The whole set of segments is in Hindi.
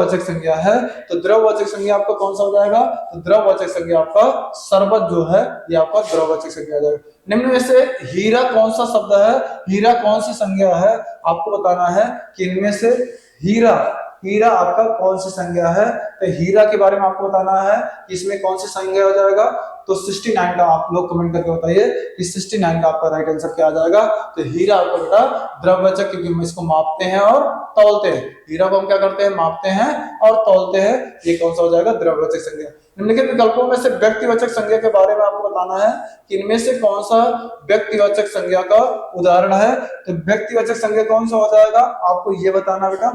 वाचक संज्ञा है, तो द्रववाचक संज्ञा आपका कौन सा हो जाएगा? तो द्रववाचक संज्ञा आपका शरबत जो है ये आपका द्रववाचक संज्ञा आ जाएगा। निम्न में से हीरा कौन सा शब्द है, हीरा कौन सी संज्ञा है, आपको बताना है कि इनमें से हीरा, हीरा आपका कौन सी संज्ञा है। तो हीरा के बारे में आपको बताना है कि इसमें कौन सी संज्ञा हो जाएगा। तो 69 का आप लोग कमेंट करके बताइए कि 69 का आपका राइट आंसर क्या आ जाएगा। तो हीरा आपका बेटा द्रववाचक, क्योंकि हम इसको मापते हैं और तौलते हैं। हीरा को हम क्या करते हैं? मापते हैं और तौलते हैं। ये कौन सा हो जाएगा? द्रववाचक संज्ञा। निम्नलिखित विकल्पों में से व्यक्तिवाचक संज्ञा के बारे में आपको बताना है कि इनमें से कौन सा व्यक्तिवाचक संज्ञा का उदाहरण है। तो व्यक्तिवाचक संज्ञा कौन सा हो जाएगा, आपको ये बताना बेटा।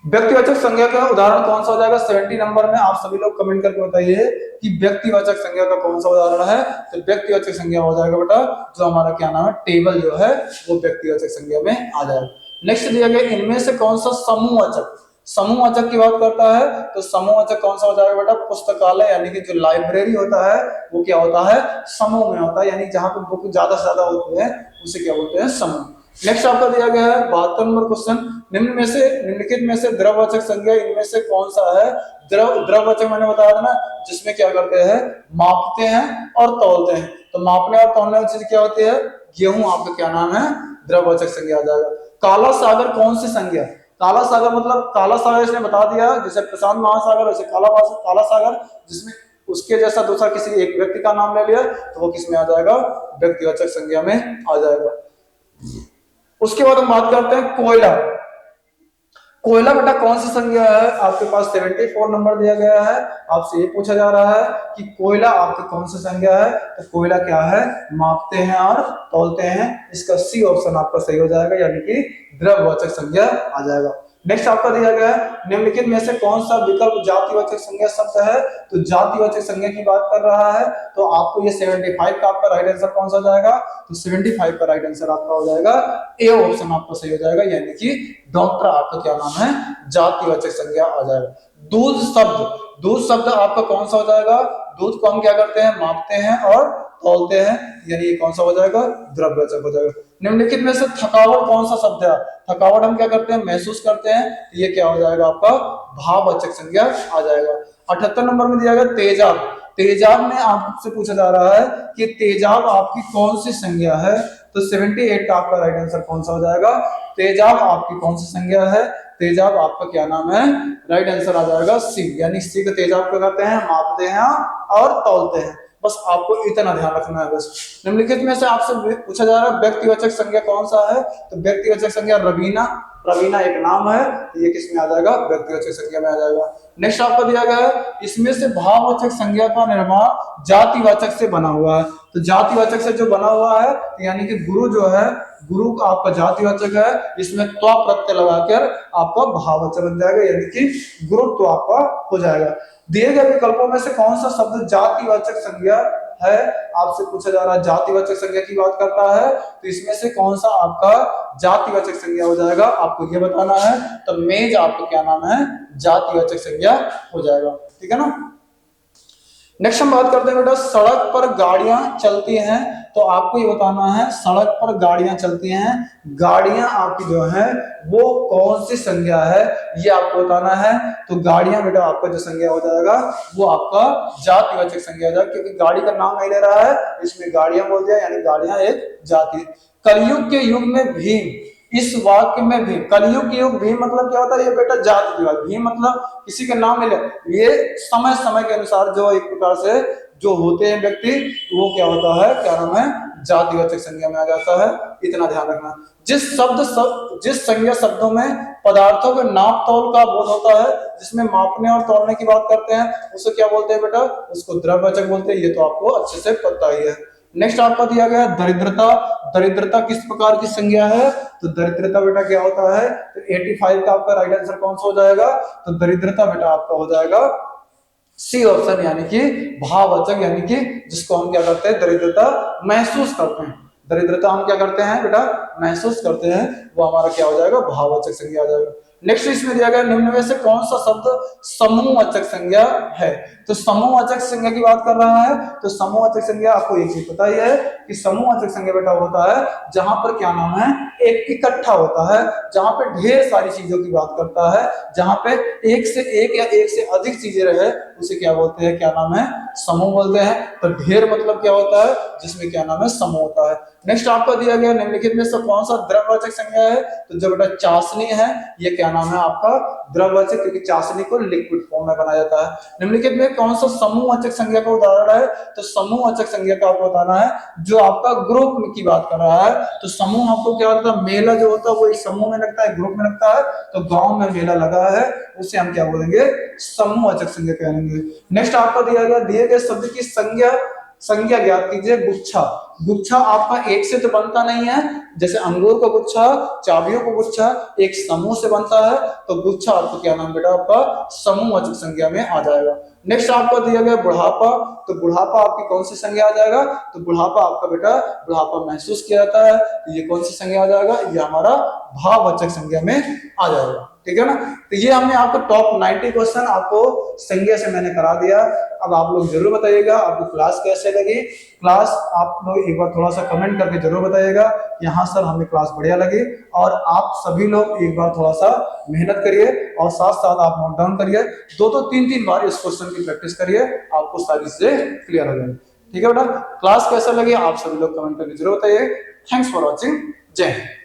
व्यक्तिवाचक संज्ञा का उदाहरण कौन सा हो जाएगा? 70 नंबर में आप सभी लोग कमेंट करके बताइए कि व्यक्तिवाचक संज्ञा का कौन सा उदाहरण है। तो व्यक्तिवाचक संज्ञा हो जाएगा बेटा जो हमारा क्या नाम है, टेबल जो है वो व्यक्तिवाचक संज्ञा में आ जाएगा। नेक्स्ट दिया गया इनमें से कौन सा समूहवाचक, समूहवाचक की बात करता है। तो समूहवाचक कौन सा हो जाएगा बेटा? पुस्तकालय यानी कि जो लाइब्रेरी होता है वो क्या होता है? समूह में होता है, यानी जहां पे बुक ज्यादा से ज्यादा होती है उसे क्या बोलते हैं? समूह। नेक्स्ट आपका दिया गया है 72 नंबर क्वेश्चन, निम्नलिखित में से द्रववाचक संज्ञा इनमें से कौन सा है? द्रववाचक मैंने बताया था ना, जिसमें क्या करते हैं? मापते हैं और तौलते हैं। तो मापने और तौलने वाली चीज क्या होती है? गेहूं आपका क्या नाम है? द्रववाचक संज्ञा आ जाएगा। काला सागर कौन सी संज्ञा? काला सागर मतलब काला सागर इसने बता दिया, जैसे प्रशांत महासागर वैसे काला सागर, जिसमें उसके जैसा दूसरा किसी एक व्यक्ति का नाम ले लिया तो वो किस में आ जाएगा? व्यक्तिवाचक संज्ञा में आ जाएगा। उसके बाद हम बात करते हैं कोयला। कोयला बेटा कौन सी संज्ञा है? आपके पास 74 नंबर दिया गया है। आपसे ये पूछा जा रहा है कि कोयला आपकी कौन सी संज्ञा है। तो कोयला क्या है? मापते हैं और तौलते हैं। इसका सी ऑप्शन आपका सही हो जाएगा, यानी कि द्रववाचक संज्ञा आ जाएगा। नेक्स्ट आपका दिया गया है निम्नलिखित में से कौन सा विकल्प जातिवाचक संज्ञा शब्द है। तो जातिवाचक संज्ञा की बात कर रहा है, तो आपको ये 75 का आपका राइट आंसर कौन सा हो जाएगा? तो 75 का राइट आंसर आपका हो जाएगा ए ऑप्शन आपका सही हो जाएगा, यानी कि डॉक्टर आपका क्या नाम है? जातिवाचक संज्ञा आ जाएगा। दूध शब्द, दूध शब्द आपका कौन सा हो जाएगा? दूध को हम क्या करते हैं? मापते हैं और तौलते हैं, यानी ये कौन सा हो जाएगा? द्रववाचक हो जाएगा। निम्नलिखित में से थकावट कौन सा शब्द है? थकावट हम क्या करते हैं? महसूस करते हैं, ये क्या हो जाएगा? आपका भाववाचक संज्ञा आ जाएगा। 78 नंबर में दिया गया तेजाब। तेजाब में आपसे पूछा जा रहा है कि तेजाब आपकी कौन सी संज्ञा है। तो 78 का आपका राइट आंसर कौन सा हो जाएगा? तेजाब आपकी कौन सी संज्ञा है? तेजाब आपका क्या नाम है? राइट आंसर आ जाएगा सी, यानी सी का तेजाब क्या करते हैं? मापते हैं और तौलते हैं। बस आपको इतना ध्यान रखना है बस। निम्नलिखित में से आपसे पूछा जा रहा है व्यक्तिवाचक संज्ञा कौन सा है। तो व्यक्तिवाचक संज्ञा रवीना, रवीना एक नाम है, ये किस में आ जाएगा? व्यक्तिवाचक संज्ञा में आ जाएगा। नेक्स्ट आपको दिया गया है इसमें से भाववाचक संज्ञा का निर्माण जातिवाचक से बना हुआ है। तो जातिवाचक से जो बना हुआ है, यानी कि गुरु जो है, गुरु का आपका जातिवाचक है, इसमें त्वा प्रत्यय लगाकर आपका भाववाचक बन जाएगा, यानी कि गुरुत्व आपका हो जाएगा। दिए गए विकल्पों में से कौन सा शब्द जातिवाचक संज्ञा है? आपसे पूछा जा रहा है जातिवाचक संज्ञा की बात करता है, तो इसमें से कौन सा आपका जातिवाचक संज्ञा हो जाएगा? आपको ये बताना है। तो मेज आपका क्या नाम है? जातिवाचक संज्ञा हो जाएगा, ठीक है ना। नेक्स्ट हम बात करते हैं बेटा सड़क पर गाड़ियां चलती हैं। तो आपको ये बताना है सड़क पर गाड़ियां चलती हैं, गाड़ियां आपकी जो है वो कौन सी संज्ञा है, ये आपको बताना है। तो गाड़ियां बेटा आपका जो संज्ञा हो जाएगा वो आपका जातिवाचक संज्ञा हो जाएगा, क्योंकि गाड़ी का नाम नहीं ले रहा है, इसमें गाड़ियां बोल दिया, यानी गाड़ियां एक जाति। कलयुग के युग में भीम, इस वाक्य में भी कलयुग के युग भीम मतलब क्या होता है? ये बेटा जाति विभाग, भीम मतलब किसी का नाम नहीं ले, ये समय समय के अनुसार जो एक प्रकार से जो होते हैं व्यक्ति, वो क्या होता है? क्या नाम है? जातिवाचक संज्ञा में आ जाता है। इतना ध्यान रखना। जिस संज्ञा शब्दों में पदार्थों के नाप तौल का बोध होता है, जिसमें मापने और तौलने की बात करते हैं, उसे क्या बोलते हैं बेटा? उसको द्रववाचक बोलते हैं। ये तो आपको अच्छे से पता ही है। नेक्स्ट आपका दिया गया दरिद्रता। दरिद्रता किस प्रकार की संज्ञा है? तो दरिद्रता बेटा क्या होता है? तो 85 का आपका राइट आंसर कौन सा हो जाएगा? तो दरिद्रता बेटा आपका हो जाएगा सी ऑप्शन, यानी कि भाववाचक, यानी कि जिसको हम क्या करते हैं? दरिद्रता महसूस करते हैं। दरिद्रता हम क्या करते हैं बेटा? महसूस करते हैं, वो हमारा क्या हो जाएगा? भाववाचक संज्ञा आ जाएगा। नेक्स्ट इसमें दिया गया निम्न में से कौन सा शब्द समूहवाचक संज्ञा है। तो समूहवाचक संज्ञा की बात कर रहा है, तो समूहवाचक संज्ञा आपको एक चीज पता ही है कि समूहवाचक संज्ञा बेटा होता है जहां पर क्या नाम है एक इकट्ठा होता है, जहां पे ढेर सारी चीजों की बात करता है, जहां पे एक से एक या एक से अधिक चीजें रहे उसे क्या बोलते हैं, क्या नाम है, समूह बोलते हैं। तो ढेर मतलब क्या होता है, जिसमें क्या नाम है समूह होता है। नेक्स्ट आपको दिया गया निम्नलिखित में से कौन सा द्रववाचक संज्ञा है। तो जो बेटा चाशनी है ये क्या नाम है आपका द्रववाचक, क्योंकि चाशनी को लिक्विड फॉर्म में बनाया जाता है। निम्नलिखित में कौन सा समूहवाचक संज्ञा का उदाहरण है। तो समूहवाचक संज्ञा का आपको बताना है जो आपका ग्रुप की बात कर रहा है। तो समूह आपको क्या होता है, मेला जो होता है वो एक समूह में लगता है, ग्रुप में लगता है। तो गांव में मेला लगा है उसे हम क्या बोलेंगे, समूहवाचक संज्ञा कहेंगे। नेक्स्ट आपको दिया गया दिए गए शब्द की संज्ञा ज्ञात कीजिए। गुच्छा, गुच्छा आपका एक से तो बनता नहीं है, जैसे अंगूर का गुच्छा, चाबियों का गुच्छा एक समूह से बनता है। तो गुच्छा आपको क्या नाम बेटा आपका समूहवाचक संज्ञा में आ जाएगा। नेक्स्ट आपको दिया गया बुढ़ापा। तो बुढ़ापा आपकी कौन सी संज्ञा आ जाएगा। तो बुढ़ापा आपका बेटा बुढ़ापा महसूस किया जाता है, ये कौन सी संज्ञा आ जाएगा, ये हमारा भाववाचक संज्ञा में आ जाएगा। ठीक है ना। तो ये हमने आपको टॉप 90 क्वेश्चन आपको संज्ञा से मैंने करा दिया। अब आप लोग जरूर बताइएगा आपको क्लास कैसे लगी। क्लास आप लोग एक बार थोड़ा सा कमेंट करके जरूर बताइएगा कि हाँ सर हमें क्लास बढ़िया लगी। और आप सभी लोग एक बार थोड़ा सा मेहनत करिए और साथ साथ आप नोट डाउन करिए, 2 3 बार इस क्वेश्चन की प्रैक्टिस करिए, आपको सारी चीजें क्लियर हो जाएगी। ठीक है बेटा, क्लास कैसा लगे आप सभी लोग कमेंट करके जरूर बताइए। थैंक्स फॉर वॉचिंग, जय हिंद।